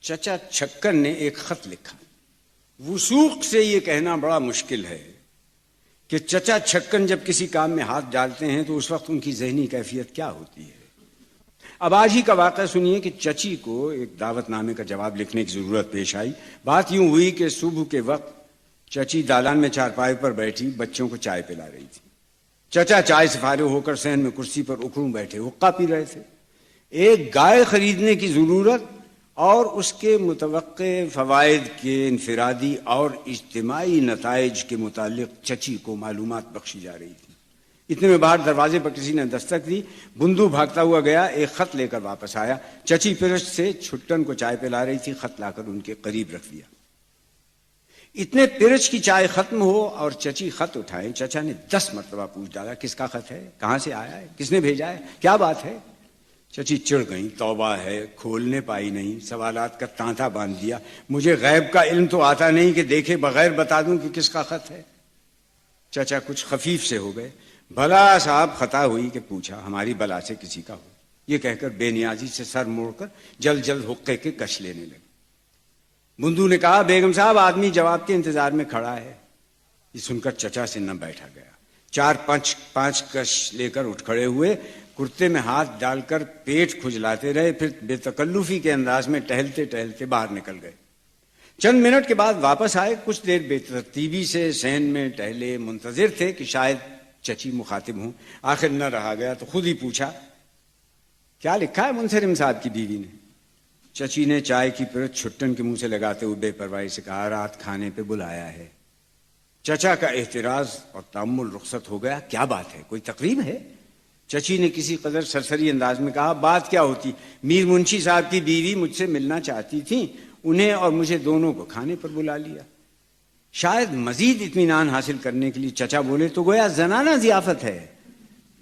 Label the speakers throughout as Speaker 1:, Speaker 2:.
Speaker 1: چچا چھکن نے ایک خط لکھا. وثوق سے یہ کہنا بڑا مشکل ہے کہ چچا چھکن جب کسی کام میں ہاتھ ڈالتے ہیں تو اس وقت ان کی ذہنی کیفیت کیا ہوتی ہے. اب آج ہی کا واقعہ سنیے کہ چچی کو ایک دعوت نامے کا جواب لکھنے کی ضرورت پیش آئی. بات یوں ہوئی کہ صبح کے وقت چچی دالان میں چارپائی پر بیٹھی بچوں کو چائے پلا رہی تھی. چچا چائے سے فارغ ہو کر صحن میں کرسی پر اکڑوں بیٹھے حقہ پی رہے تھے. ایک گائے خریدنے کی ضرورت اور اس کے متوقع فوائد کے انفرادی اور اجتماعی نتائج کے متعلق چچی کو معلومات بخشی جا رہی تھی. اتنے میں باہر دروازے پر کسی نے دستک دی. بندو بھاگتا ہوا گیا, ایک خط لے کر واپس آیا. چچی پرش سے چھٹن کو چائے پلا رہی تھی, خط لا کر ان کے قریب رکھ دیا. اتنے پرچ کی چائے ختم ہو اور چچی خط اٹھائے, چچا نے 10 مرتبہ پوچھ ڈالا کس کا خط ہے, کہاں سے آیا ہے, کس نے بھیجا ہے, کیا بات ہے. چچی چڑ گئی, توبہ ہے, کھولنے پائی نہیں, سوالات کا تانتا باندھ دیا. مجھے غیب کا علم تو آتا نہیں کہ دیکھے بغیر بتا دوں کہ کس کا خط ہے. چچا کچھ خفیف سے ہو گئے. بھلا صاحب خطا ہوئی کہ پوچھا, ہماری بلا سے کسی کا ہو. یہ کہہ کر بے نیازی سے سر موڑ کر جلد جلد حقے کے کش لینے لگے. بندو نے کہا بیگم صاحب آدمی جواب کے انتظار میں کھڑا ہے. یہ سن کر چچا سے نہ بیٹھا گیا. 4-5 کش لے کر اٹھ کھڑے ہوئے, کرتے میں ہاتھ ڈال کر پیٹ کھجلاتے رہے, پھر بے تکلفی کے انداز میں ٹہلتے ٹہلتے باہر نکل گئے. چند منٹ کے بعد واپس آئے. کچھ دیر بے ترتیبی سے صحن میں ٹہلے, منتظر تھے کہ شاید چچی مخاطب ہوں. آخر نہ رہا گیا تو خود ہی پوچھا کیا لکھا ہے منصرم صاحب کی بیوی نے. چچی نے چائے کی پرت چھٹن کے منہ سے لگاتے ہوئے بے پرواہی سے کہا رات کھانے پہ بلایا ہے. چچا کا احتراز اور تأمل رخصت ہو گیا. کیا بات ہے, کوئی تقریب ہے. چچی نے کسی قدر سرسری انداز میں کہا بات کیا ہوتی, میر منشی صاحب کی بیوی مجھ سے ملنا چاہتی تھی, انہیں اور مجھے دونوں کو کھانے پر بلا لیا. شاید مزید اطمینان حاصل کرنے کے لیے چچا بولے تو گویا زنانہ ضیافت ہے.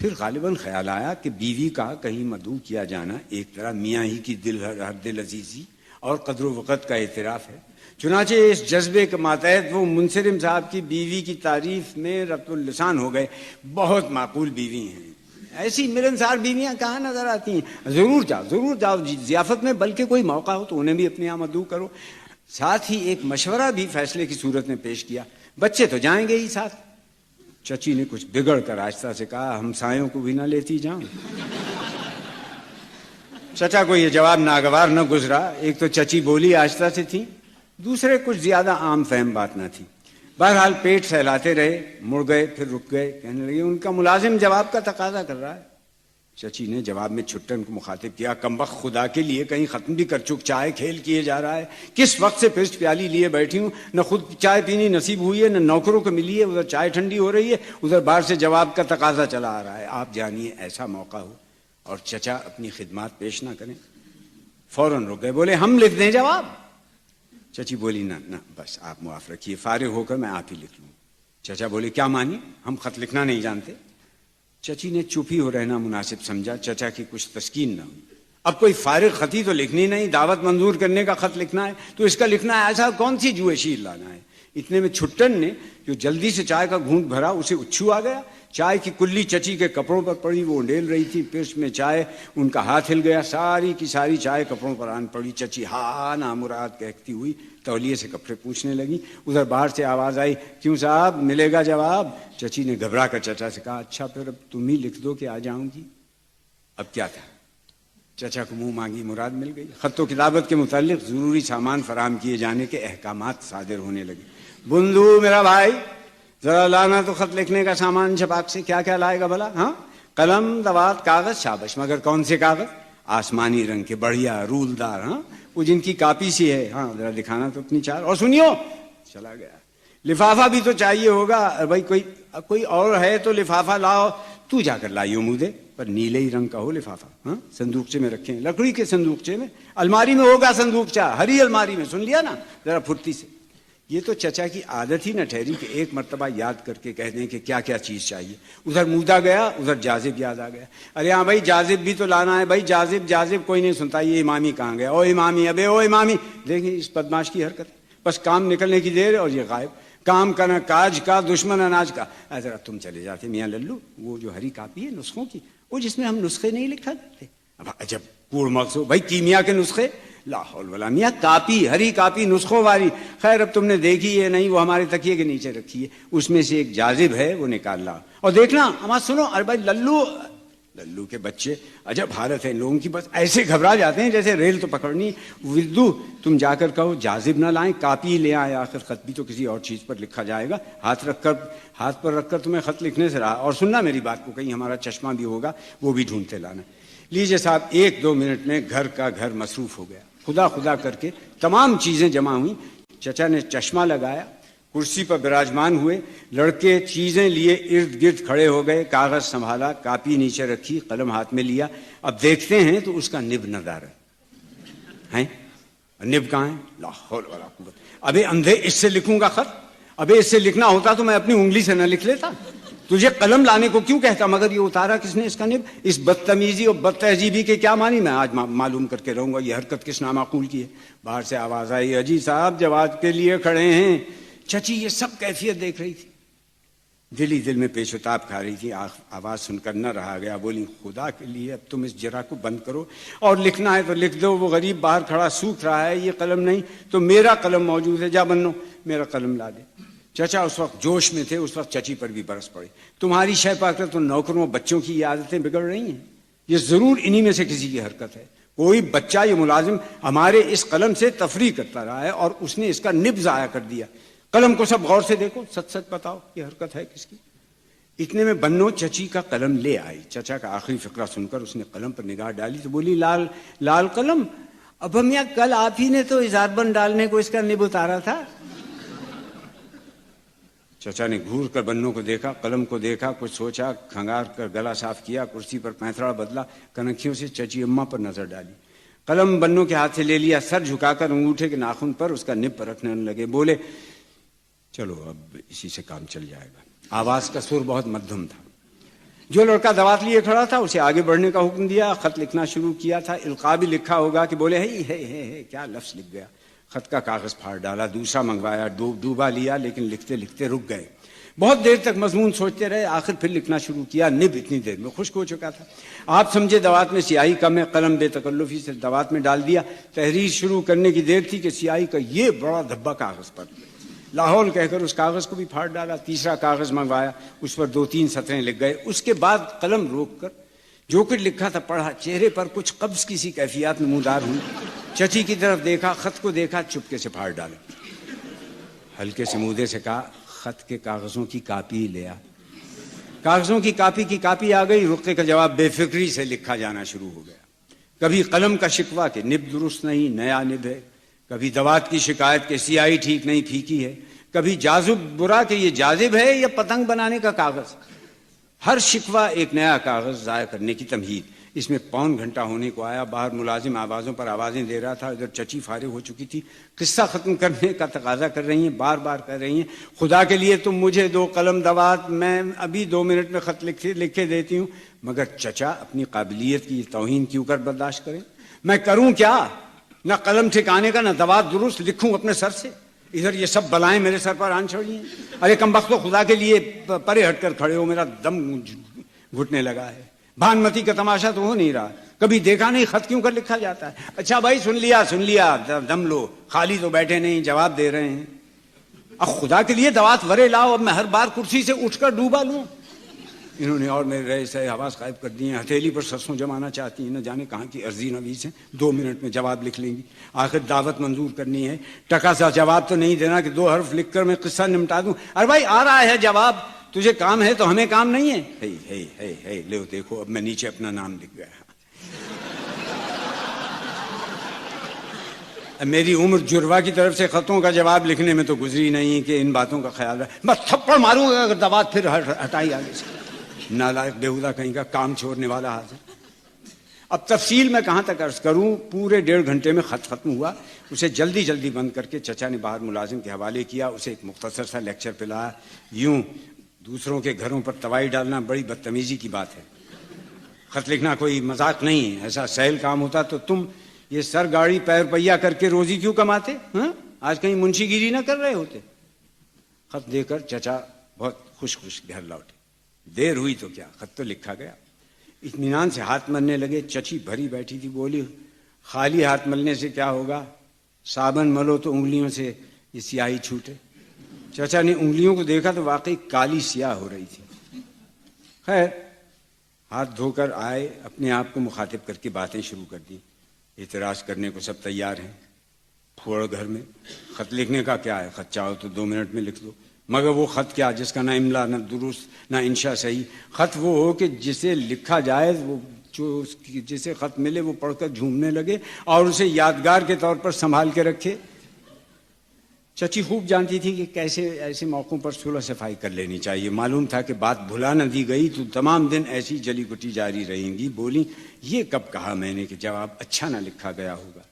Speaker 1: پھر غالباً خیال آیا کہ بیوی کا کہیں مدعو کیا جانا ایک طرح میاں ہی کی ہر دل عزیزی اور قدر و وقت کا اعتراف ہے. چنانچہ اس جذبے کے ماتحت وہ منصرم صاحب کی بیوی کی تعریف میں ربط اللسان ہو گئے. بہت معقول بیوی ہیں, ایسی ملنسار بیویاں کہاں نظر آتی ہیں. ضرور جاؤ ضیافت میں, بلکہ کوئی موقع ہو تو انہیں بھی اپنے یہاں مدعو کرو. ساتھ ہی ایک مشورہ بھی فیصلے کی صورت میں پیش کیا. بچے تو جائیں گے ہی ساتھ. چچی نے کچھ بگڑ کر آہستہ سے کہا ہمسایوں کو بھی نہ لیتی جاؤں. چچا کو یہ جواب ناگوار نہ گزرا. ایک تو چچی بولی آہستہ سے تھی, دوسرے کچھ زیادہ عام فہم بات نہ تھی. بہرحال پیٹ سہلاتے رہے, مڑ گئے, پھر رک گئے. کہنے لگے ان کا ملازم جواب کا تقاضا کر رہا ہے. چچی نے جواب میں چھٹن کو مخاطب کیا کمبخت خدا کے لیے کہیں ختم بھی کر چک, چائے کھیل کیے جا رہا ہے. کس وقت سے پرسٹ پیالی لیے بیٹھی ہوں, نہ خود چائے پینی نصیب ہوئی ہے نہ نوکروں کو ملی ہے. ادھر چائے ٹھنڈی ہو رہی ہے, ادھر باہر سے جواب کا تقاضا چلا آ رہا ہے. آپ جانیے ایسا موقع ہو اور چچا اپنی خدمات پیش نہ کریں. فوراً رک گئے, بولے ہم لکھ دیں جواب. چچی بولی نہ بس آپ معاف رکھیے, فارغ ہو کر میں آپ ہی لکھ لوں. چچا بولے کیا مانی, ہم خط لکھنا نہیں جانتے. چچی نے چپ ہی ہو رہنا مناسب سمجھا. چچا کی کچھ تسکین نہ ہوئی. اب کوئی فارغ خطی تو لکھنی نہیں, دعوت منظور کرنے کا خط لکھنا ہے تو اس کا لکھنا ہے ایسا کون سی جوئے شیر لانا ہے. اتنے میں چھٹن نے جو جلدی سے چائے کا گھونٹ بھرا اسے اچھو آ گیا. چائے کی کلی چچی کے کپڑوں پر پڑی, وہ انڈیل رہی تھی. پرس میں چائے, ان کا ہاتھ ہل گیا, ساری کی ساری چائے کپڑوں پر آن پڑی. چچی ہاں نامراد کہتی ہوئی تولیے سے کپڑے پوچھنے لگی. ادھر باہر سے آواز آئی کیوں صاحب ملے گا جواب. چچی نے گھبرا کر چچا سے کہا اچھا پھر اب تم ہی لکھ دو کہ آ جاؤں گی. اب کیا تھا, چچا کو منہ مانگی مراد مل گئی. خط و کتابت کے متعلق ضروری سامان فراہم کیے جانے کے احکامات صادر ہونے لگے. بندو میرا بھائی ذرا لانا تو خط لکھنے کا سامان چھپاک سے. کیا کیا لائے گا بھلا. ہاں قلم, دوات, کاغذ. شابش, مگر کون سے کاغذ. آسمانی رنگ کے, بڑھیا رول دار, ہاں وہ جن کی کاپی سی ہے. ہاں ذرا دکھانا تو اپنی چار. اور سنیو, چلا گیا. لفافہ بھی تو چاہیے ہوگا بھائی, کوئی اور ہے تو لفافہ لاؤ. تو جا کر لائیو منہ دے, پر نیلے ہی رنگ کا ہو لفافہ. ہاں صندوقچے میں رکھیں, لکڑی کے صندوقچے میں. الماری میں ہوگا صندوقچہ, ہری الماری میں. سن لیا نا ذرا پھرتی سے. یہ تو چچا کی عادت ہی نہ ٹھہری کہ ایک مرتبہ یاد کر کے کہہ دیں کہ کیا کیا چیز چاہیے. ادھر مودا گیا, ادھر جاذب یاد آ گیا. ارے ہاں بھائی جاذب بھی تو لانا ہے. بھائی جاذب کوئی نہیں سنتا. یہ امامی کہاں گیا. او امامی, ابے او امامی. دیکھیں اس بدماش کی حرکت, بس کام نکلنے کی دیر اور یہ غائب. کام کا نہ کاج کا, دشمن اناج کا. ذرا تم چلے جاتے میاں للو, وہ جو ہری کاپی ہے نسخوں کی, وہ جس میں ہم نسخے نہیں لکھا کرتے. اب عجب کوڑ مغز ہو بھائی, کیمیا کے نسخے لا حول ولا میاں کاپی، ہری کاپی نسخوں والی، خیر اب تم نے دیکھی ہے نہیں، وہ ہمارے تکیے کے نیچے رکھی ہے، اس میں سے ایک جاذب ہے وہ نکال لا اور دیکھنا ہمارا سنو. ارے بھائی للو کے بچے عجب حالت ہے ان لوگوں کی، بس ایسے گھبرا جاتے ہیں جیسے ریل تو پکڑنی. ودو تم جا کر کہو جاذب نہ لائیں، کاپی لے آئے، آخر خط بھی تو کسی اور چیز پر لکھا جائے گا. ہاتھ پر رکھ کر تمہیں خط لکھنے سے رہا. اور سننا میری بات کو، کہیں ہمارا چشمہ بھی ہوگا وہ بھی ڈھونڈتے لانا. لیجیے صاحب 1-2 منٹ میں گھر کا گھر مصروف ہو گیا. خدا خدا کر کے تمام چیزیں جمع ہوئیں. چچا نے چشمہ لگایا، کرسی پر براجمان ہوئے، لڑکے چیزیں لیے ارد گرد کھڑے ہو گئے، کاغذ سنبھالا، کاپی نیچے رکھی، قلم ہاتھ میں لیا. اب دیکھتے ہیں تو اس کا نب نظر ہے. نب کہاں ہے؟ لا حول ولا قوت. ابے اندھے اس سے لکھوں گا خط؟ ابے اس سے لکھنا ہوتا تو میں اپنی انگلی سے نہ لکھ لیتا. تجھے قلم لانے کو کیوں کہتا؟ مگر یہ اتارا کس نے اس کا نب؟ اس بدتمیزی اور بد تہذیبی کے کیا معنی میں آج معلوم کر کے رہوں گا. یہ حرکت کس نامعقول کی ہے؟ باہر سے آواز آئی، اجی صاحب جواب کے لیے کھڑے ہیں. چچی یہ سب کیفیت دیکھ رہی تھی، دل ہی دل میں پیش و تاب کھا رہی تھی. آواز سن کر نہ رہا گیا، بولی خدا کے لیے اب تم اس جرا کو بند کرو اور لکھنا ہے تو لکھ دو. وہ غریب باہر کھڑا سوکھ رہا ہے، یہ قلم نہیں تو میرا قلم موجود ہے، جا بنو میرا قلم لا دے. چچا اس وقت جوش میں تھے، اس وقت چچی پر بھی برس پڑے. تمہاری شے پا کر تو نوکروں بچوں کی یہ عادتیں بگڑ رہی ہیں. یہ ضرور انہی میں سے کسی کی حرکت ہے. کوئی بچہ یہ ملازم ہمارے اس قلم سے تفریح کرتا رہا ہے اور اس نے اس کا نب ضائع کر دیا. قلم کو سب غور سے دیکھو، سچ سچ بتاؤ یہ حرکت ہے کس کی؟ اتنے میں بنو چچی کا قلم لے آئی. چچا کا آخری فقرہ سن کر اس نے قلم پر نگاہ ڈالی تو بولی لال قلم. اب ہم یہاں کل آپ ہی نے تو اظہار بند ڈالنے کو اس کا نب اتارا تھا. چچا نے گھور کر بنو کو دیکھا، قلم کو دیکھا، کچھ سوچا، کھنگار کر گلا صاف کیا، کرسی پر پینتڑا بدلا، کنکھیوں سے چچی اماں پر نظر ڈالی. قلم بنو کے ہاتھ سے لے لیا، سر جھکا کر انگوٹھے کے ناخن پر اس کا نب پر رکھنے لگے. بولے چلو اب اسی سے کام چل جائے گا. آواز کا سر بہت مدھم تھا. جو لڑکا دوات لیے کھڑا تھا اسے آگے بڑھنے کا حکم دیا. خط لکھنا شروع کیا تھا. القاء بھی لکھا ہوگا کہ بولے ہے کیا لفظ لکھ گیا. خط کا کاغذ پھاڑ ڈالا، دوسرا منگوایا، ڈوبا لیا، لیکن لکھتے لکھتے رک گئے. بہت دیر تک مضمون سوچتے رہے، آخر پھر لکھنا شروع کیا. نب اتنی دیر میں خشک ہو چکا تھا. آپ سمجھے دوات میں سیاہی کم ہے، قلم بے تکلفی سے دوات میں ڈال دیا. تحریر شروع کرنے کی دیر تھی کہ سیاہی کا یہ بڑا دھبا کاغذ پر لاہور کہہ کر اس کاغذ کو بھی پھاڑ ڈالا. تیسرا کاغذ منگوایا، اس پر 2-3 سطریں لکھ گئے. اس کے بعد قلم روک کر جو کچھ لکھا تھا پڑھا. چہرے پر کچھ قبض کی سی کیفیات نمودار ہوئی. چچی کی طرف دیکھا، خط کو دیکھا، چپکے سے پھاڑ ڈالا. ہلکے سے مودے سے کہا خط کے کاغذوں کی کاپی لے آ. کاغذوں کی کاپی آ گئی. رقے کا جواب بے فکری سے لکھا جانا شروع ہو گیا. کبھی قلم کا شکوہ کہ نب درست نہیں، نیا نب ہے. کبھی دوات کی شکایت کہ سیاہی ٹھیک نہیں، پھیکی ہے. کبھی جاذب برا کہ یہ جاذب ہے یا پتنگ بنانے کا کاغذ. ہر شکوہ ایک نیا کاغذ ضائع کرنے کی تمہید. اس میں 1.25 گھنٹہ ہونے کو آیا. باہر ملازم آوازوں پر آوازیں دے رہا تھا. ادھر چچی فارغ ہو چکی تھی، قصہ ختم کرنے کا تقاضا کر رہی ہیں، بار بار کر رہی ہیں خدا کے لیے تم مجھے 2 قلم دوات، میں ابھی 2 منٹ میں خط لکھے دیتی ہوں. مگر چچا اپنی قابلیت کی توہین کیوں کر برداشت کریں؟ میں کروں کیا؟ نہ قلم ٹھکانے کا، نہ دوات درست لکھوں اپنے سر سے. ادھر یہ سب بلائیں میرے سر پر آن چھوڑی ہیں. ارے کمبختو خدا کے لیے پرے ہٹ کر کھڑے ہو، میرا دم گھٹنے لگا ہے. بھانمتی کا تماشا تو ہو نہیں رہا. کبھی دیکھا نہیں خط کیوں کر لکھا جاتا ہے. اچھا بھائی سن لیا، دم لو، خالی تو بیٹھے نہیں، جواب دے رہے ہیں. اب خدا کے لیے دوات ورے لاؤ. اب میں ہر بار کرسی سے اٹھ کر ڈوبا لوں؟ انہوں نے اور میرے رئیس حواس غائب کر دی ہیں. ہتھیلی پر سرسوں جمانا چاہتی ہیں، نہ جانے کہاں کی عرضی نویس ہیں. 2 منٹ میں جواب لکھ لیں گی. آخر دعوت منظور کرنی ہے. ٹکا سا جواب تو نہیں دینا کہ 2 حرف لکھ کر میں قصہ نمٹا دوں. ارے بھائی آ رہا ہے جواب، تجھے کام ہے تو ہمیں کام نہیں ہے. ہے لو دیکھو اب میں نیچے اپنا نام لکھ گیا. میری عمر جروا کی طرف سے خطوں کا جواب لکھنے میں تو گزری نہیں کہ ان باتوں کا خیال ہے. میں تھپڑ ماروں گا اگر دوات پھر ہٹائی آگے سے. نالائق بےہودہ کہیں کا کام چھوڑنے والا حاضر. اب تفصیل میں کہاں تک عرض کروں. پورے 1.5 گھنٹے میں خط ختم ہوا. اسے جلدی بند کر کے چچا نے باہر ملازم کے حوالے کیا. اسے ایک مختصر سا لیکچر پلایا. یوں دوسروں کے گھروں پر توائی ڈالنا بڑی بدتمیزی کی بات ہے. خط لکھنا کوئی مذاق نہیں ہے. ایسا سہل کام ہوتا تو تم یہ سر گاڑی پیر پہیا کر کے روزی کیوں کماتے؟ آج کہیں منشی گیری نہ کر رہے ہوتے. خط دے کر چچا بہت خوش گھر لوٹے. دیر ہوئی تو کیا، خط تو لکھا گیا. اطمینان سے ہاتھ مرنے لگے. چچی بھری بیٹھی تھی. بولی خالی ہاتھ ملنے سے کیا ہوگا؟ صابن ملو تو انگلیوں سے یہ سیاہی چھوٹے۔ چچا نے انگلیوں کو دیکھا تو واقعی کالی سیاہ ہو رہی تھی۔ خیر ہاتھ دھو کر آئے، اپنے آپ کو مخاطب کر کے باتیں شروع کر دی۔ اعتراض کرنے کو سب تیار ہیں، پھوڑ گھر میں، خط لکھنے کا کیا ہے، خط چاہو تو 2 منٹ میں لکھ دو، مگر وہ خط کیا جس کا نہ املا نہ درست نہ انشا صحیح۔ خط وہ ہو کہ جسے لکھا جائے، وہ جو جسے خط ملے وہ پڑھ کر جھومنے لگے اور اسے یادگار کے طور پر سنبھال کے رکھے۔ چچی خوب جانتی تھی کہ کیسے ایسے موقعوں پر صلح صفائی کر لینی چاہیے۔ معلوم تھا کہ بات بھلا نہ دی گئی تو تمام دن ایسی جلی کٹی جاری رہیں گی۔ بولی، یہ کب کہا میں نے کہ جواب اچھا نہ لکھا گیا ہوگا؟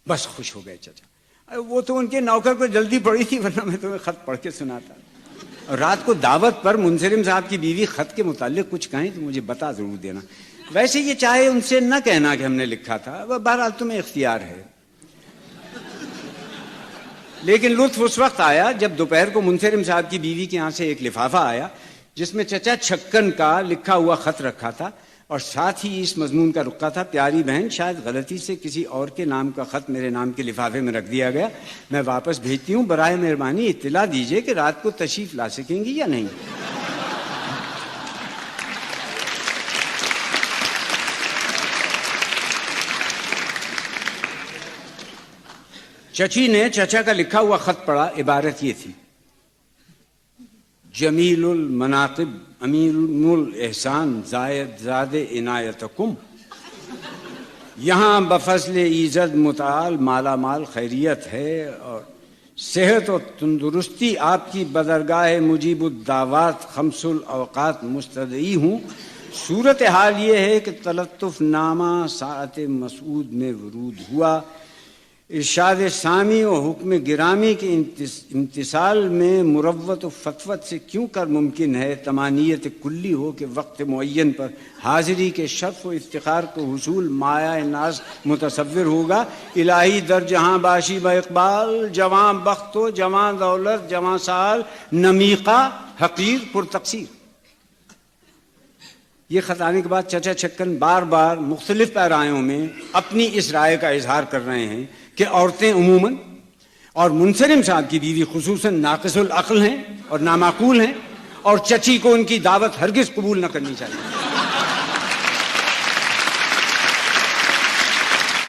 Speaker 1: بس خوش ہو گئے چچا۔ وہ تو ان کے نوکر کو جلدی پڑی تھی، ورنہ میں تمہیں خط پڑھ کے سناتا۔ رات کو دعوت پر منصرم صاحب کی بیوی خط کے متعلق کچھ کہیں تو مجھے بتا ضرور دینا۔ ویسے یہ چاہے ان سے نہ کہنا کہ ہم نے لکھا تھا، بہرحال تمہیں اختیار ہے۔ لیکن لطف اس وقت آیا جب دوپہر کو منصرم صاحب کی بیوی کے یہاں سے ایک لفافہ آیا جس میں چچا چھکن کا لکھا ہوا خط رکھا تھا اور ساتھ ہی اس مضمون کا رکا تھا: پیاری بہن، شاید غلطی سے کسی اور کے نام کا خط میرے نام کے لفافے میں رکھ دیا گیا، میں واپس بھیجتی ہوں، برائے مہربانی اطلاع دیجیے کہ رات کو تشریف لا سکیں گی یا نہیں۔ چچی نے چچا کا لکھا ہوا خط پڑھا۔ عبارت یہ تھی: جمیل المناقب امیر الاحسان زائد زاد عنایتکم، یہاں بفضل ایزد متعال مالا مال خیریت ہے اور صحت اور تندرستی آپ کی بدرگاہ مجیب الدعوات خمس الاوقات مستدعی ہوں۔ صورتحال یہ ہے کہ تلطف نامہ ساعت مسعود میں ورود ہوا۔ ارشاد سامی و حکم گرامی کے امتثال میں مروت و فتوت سے کیوں کر ممکن ہے تمانیت کلی ہو کہ وقت معین پر حاضری کے شرف و افتخار کو حصول مایہ ناز متصور ہوگا۔ الہی در جہاں باشی با اقبال، جواں بخت و جواں دولت جواں سال، نمیقہ حقیر پر تقصیر۔ یہ خط آنے کے بعد چچا چھکن بار بار مختلف پیرایوں میں اپنی اس رائے کا اظہار کر رہے ہیں کہ عورتیں عموماً اور منصرم صاحب کی بیوی خصوصاً ناقص العقل ہیں اور نامعقول ہیں، اور چچی کو ان کی دعوت ہرگز قبول نہ کرنی چاہیے۔